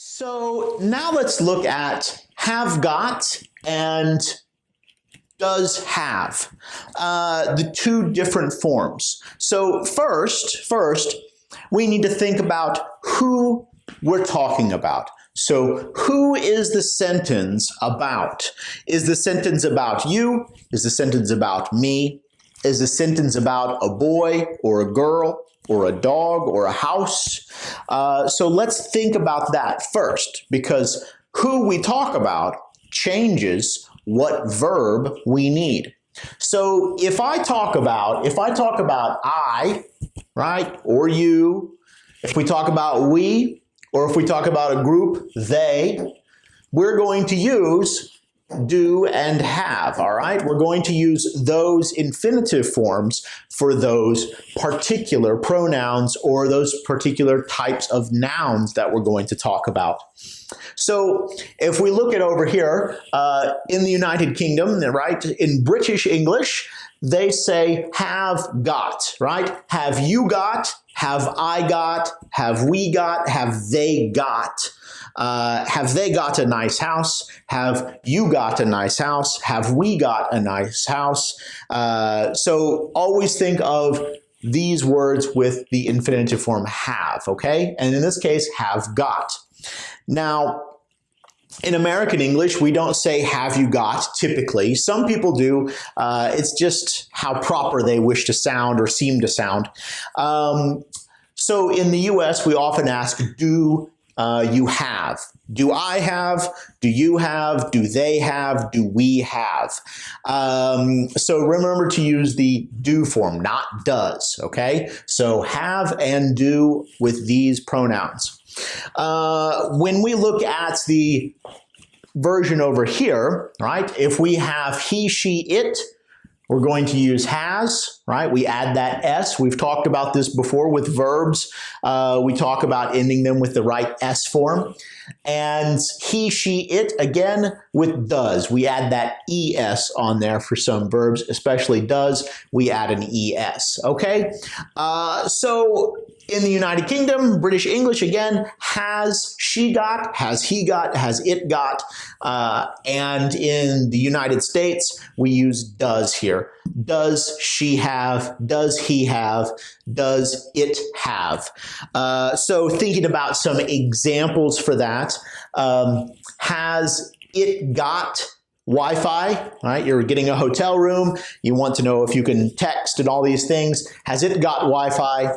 So now let's look at have got and does have, the two different forms. So first, we need to think about who we're talking about. So who is the sentence about? Is the sentence about you? Is the sentence about me? Is the sentence about a boy or a girl or a dog or a house? So let's think about that first, because who we talk about changes what verb we need. So if I talk about I, right, or you, if we talk about we, or if we talk about a group, they, we're going to use do and have, all right? We're going to use those infinitive forms for those particular pronouns or those particular types of nouns that we're going to talk about. So if we look at over here in the United Kingdom, right, in British English, they say have got, right? Have you got? Have I got? Have we got? Have they got? Have they got a nice house? Have you got a nice house? Have we got a nice house? So always think of these words with the infinitive form have, okay? And in this case, have got. Now, in American English, we don't say have you got typically. Some people do. It's just how proper they wish to sound or seem to sound. So in the US, we often ask, do you have? Do I have? Do you have? Do they have? Do we have? So remember to use the do form, not does, okay? So have and do with these pronouns. When we look at the version over here, right, if we have he, she, it, we're going to use has, right? We add that S. We've talked about this before with verbs. We talk about ending them with the right S form. And he, she, it, again, with does. We add that ES on there for some verbs, especially does. We add an ES, okay? So in the United Kingdom, British English, again, has she got, has he got, has it got. And in the United States, we use does here. Does she have? Does he have? Does it have? So thinking about some examples for that, has it got Wi-Fi, right? You're getting a hotel room. You want to know if you can text and all these things. Has it got Wi-Fi?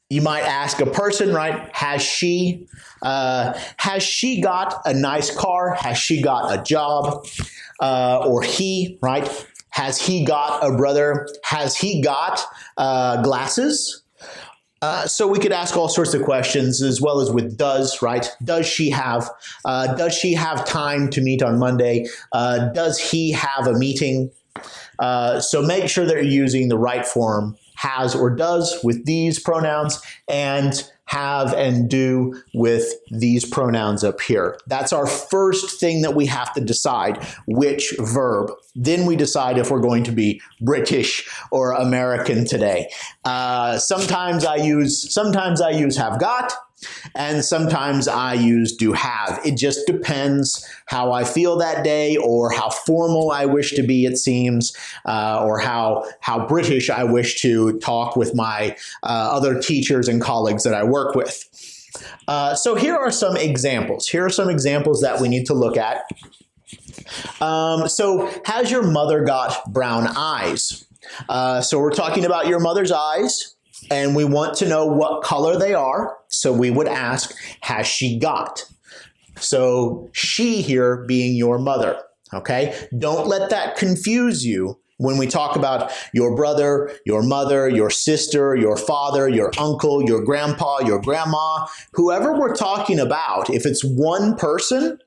You might ask a person, right? Has she got a nice car? Has she got a job? Or he, right? Has he got a brother? Has he got glasses? So we could ask all sorts of questions as well as with does, right? Does she have time to meet on Monday? Does he have a meeting? So make sure that you're using the right form, has or does with these pronouns, and have and do with these pronouns up here. That's our first thing that we have to decide, which verb. Then we decide if we're going to be British or American today. Sometimes I use have got, and sometimes I use do have. It just depends how I feel that day, or how formal I wish to be, it seems, or how British I wish to talk with my other teachers and colleagues that I work with. So here are some examples. Here are some examples that we need to look at. So has your mother got brown eyes? So we're talking about your mother's eyes, and we want to know what color they are. So we would ask, has she got? So she here being your mother, okay? Don't let that confuse you when we talk about your brother, your mother, your sister, your father, your uncle, your grandpa, your grandma, whoever we're talking about. If it's one person,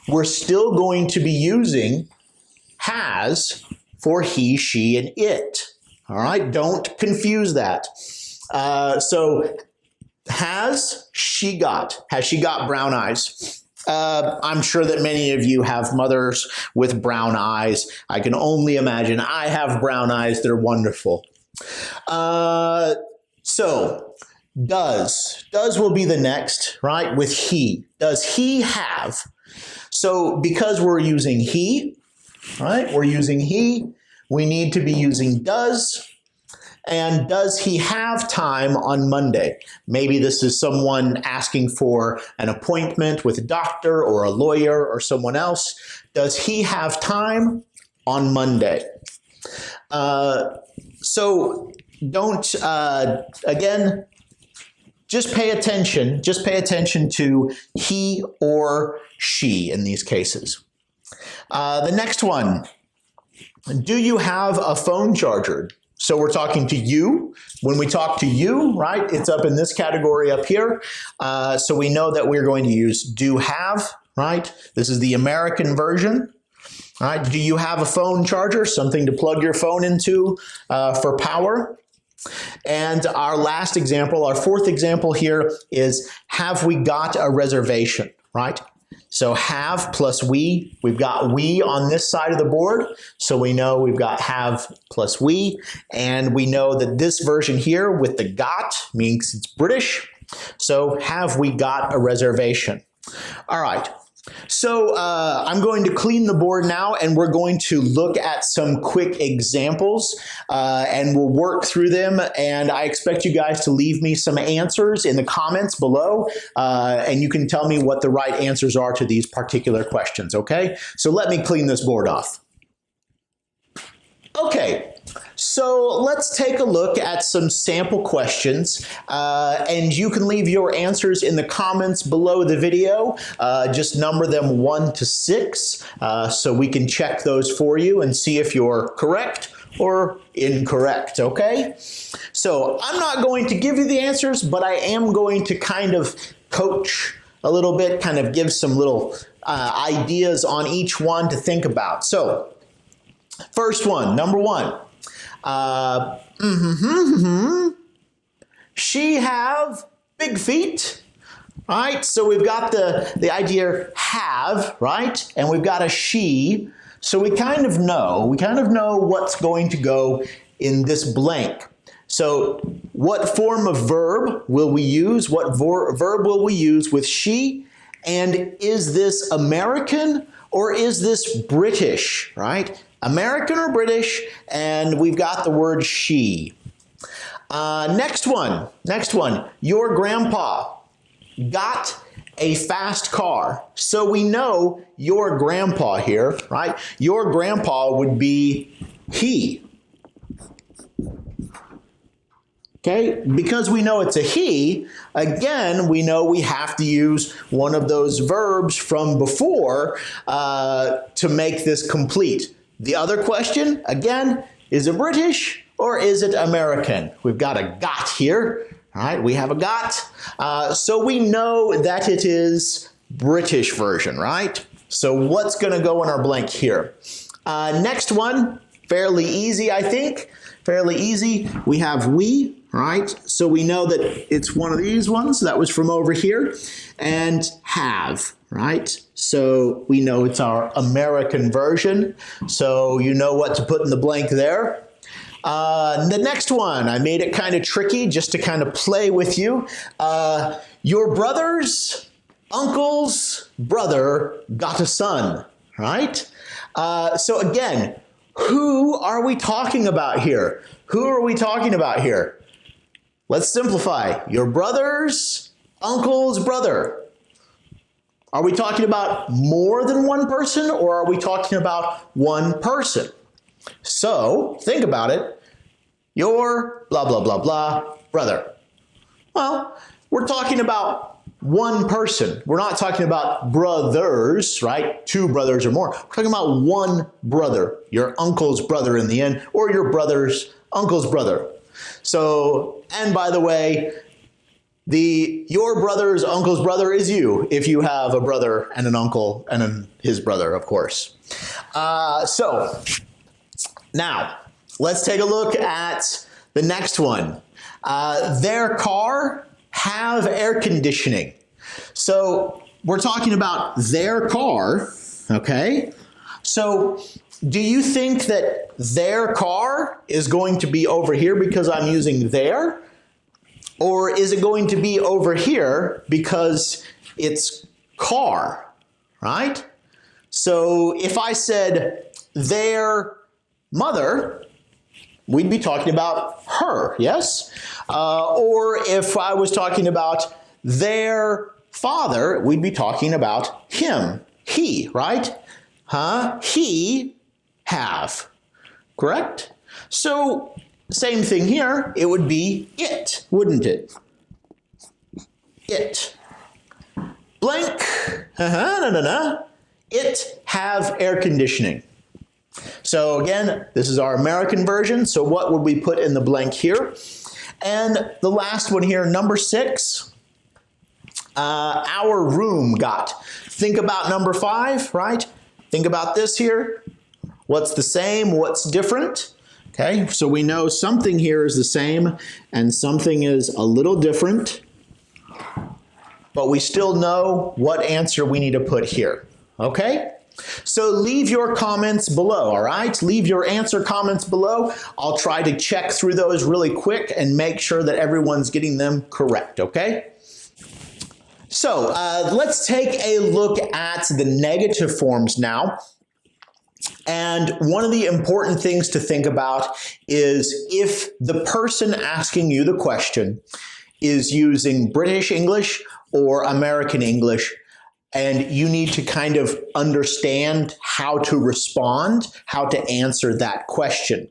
we're still going to be using has for he, she, and it. All right, don't confuse that. So has she got brown eyes? I'm sure that many of you have mothers with brown eyes. I can only imagine. I have brown eyes. They're wonderful. So Does. Does will be the next, right, with he. Does he have? So because we're using he, right, we're using he, we need to be using does. And does he have time on Monday? Maybe this is someone asking for an appointment with a doctor or a lawyer or someone else. Does he have time on Monday? So don't, again, just pay attention. Just pay attention to he or she in these cases. The next one, do you have a phone charger? So we're talking to you. When we talk to you, right, it's up in this category up here. So we know that we're going to use do have, right? This is the American version. All right, do you have a phone charger, something to plug your phone into for power? And our last example, our fourth example here is have we got a reservation, right? So have plus we, we've got we on this side of the board, so we know we've got have plus we, and we know that this version here with the got means it's British, so have we got a reservation? All right. So I'm going to clean the board now, and we're going to look at some quick examples, and we'll work through them. And I expect you guys to leave me some answers in the comments below, and you can tell me what the right answers are to these particular questions, okay? So let me clean this board off. Okay, so let's take a look at some sample questions, and you can leave your answers in the comments below the video. Just number them 1 to 6, so we can check those for you and see if you're correct or incorrect, okay? So I'm not going to give you the answers, but I am going to kind of coach a little bit, kind of give some little ideas on each one to think about. So first one, number 1. She have big feet, right? So we've got the idea have, right? And we've got a she. So we kind of know what's going to go in this blank. So what form of verb will we use? What verb will we use with she? And is this American or is this British, right? American or British, and we've got the word she. Next one. Your grandpa got a fast car. So we know your grandpa here, right? Your grandpa would be he. Okay, because we know it's a he, again, we know we have to use one of those verbs from before to make this complete. The other question, again, is it British or is it American? We've got a got here, all right? We have a got, so we know that it is British version, right? So what's going to go in our blank here? Next one, fairly easy, I think. Fairly easy. We have we, right? So we know that it's one of these ones that was from over here, and have, right? So we know it's our American version. So you know what to put in the blank there. The next one, I made it kind of tricky just to kind of play with you. Your brother's uncle's brother got a son, right? So again, who are we talking about here? Who are we talking about here? Let's simplify. Your brother's uncle's brother. Are we talking about more than one person, or are we talking about one person? So think about it. Your blah, blah, blah, blah brother. Well, we're talking about one person. We're not talking about brothers, right? 2 brothers or more. We're talking about one brother, your uncle's brother in the end, or your brother's uncle's brother. So, and by the way, your brother's uncle's brother is you, if you have a brother and an uncle and his brother, of course. So now let's take a look at the next one. Their car have air conditioning. So we're talking about their car, okay? So do you think that their car is going to be over here because I'm using their? Or is it going to be over here because it's car, right? So if I said their mother, we'd be talking about her, yes? Or if I was talking about their father, we'd be talking about him, he, right? He, have, correct? So same thing here, it would be it, wouldn't it? It. Blank, it have air conditioning. So again, this is our American version, so what would we put in the blank here? And the last one here, number 6, our room got. Think about number 5, right? Think about this here. What's the same, what's different? Okay, so we know something here is the same and something is a little different, but we still know what answer we need to put here, okay? So leave your comments below, all right? Leave your answer comments below. I'll try to check through those really quick and make sure that everyone's getting them correct, okay? So let's take a look at the negative forms now. And one of the important things to think about is if the person asking you the question is using British English or American English, and you need to kind of understand how to respond, how to answer that question.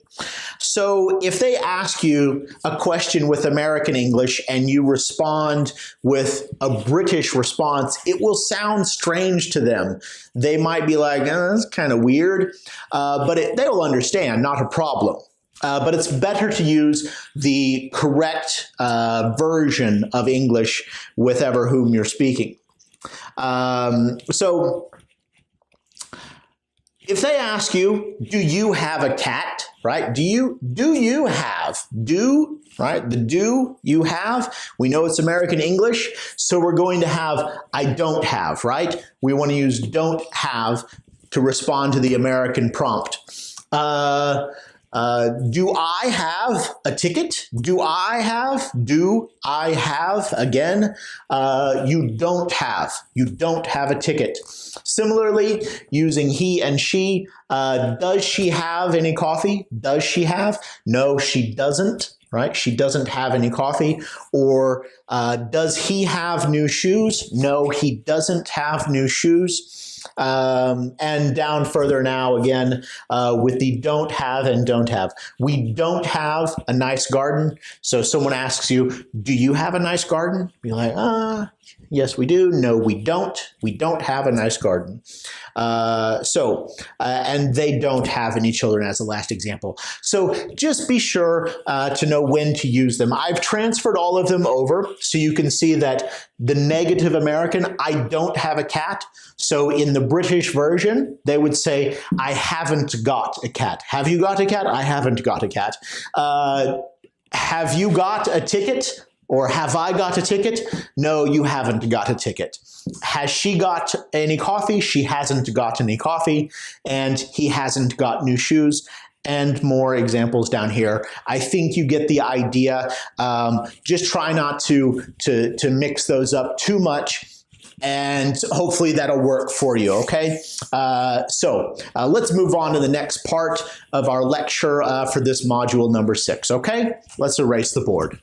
So if they ask you a question with American English and you respond with a British response, it will sound strange to them. They might be like, oh, that's kind of weird, but they will understand, not a problem. But it's better to use the correct version of English with ever whom you're speaking. So if they ask you, do you have a cat, right? Do you have, right? The do you have, we know it's American English, so we're going to have I don't have, right? We want to use don't have to respond to the American prompt. Do I have a ticket? Do I have? Again, you don't have a ticket. Similarly, using he and she, does she have any coffee? Does she have? No, she doesn't, right? She doesn't have any coffee. Or does he have new shoes? No, he doesn't have new shoes. And down further now again with the don't have and don't have. We don't have a nice garden. So someone asks you, do you have a nice garden? Be like, yes, we do. No, we don't. We don't have a nice garden. And they don't have any children as the last example. So just be sure to know when to use them. I've transferred all of them over so you can see that the negative American, I don't have a cat. So in the British version, they would say, I haven't got a cat. Have you got a cat? I haven't got a cat. Have you got a ticket? Or have I got a ticket? No, you haven't got a ticket. Has she got any coffee? She hasn't got any coffee. And he hasn't got new shoes. And more examples down here. I think you get the idea. Just try not to mix those up too much. And hopefully that'll work for you, okay? So let's move on to the next part of our lecture for this module number 6, okay? Let's erase the board.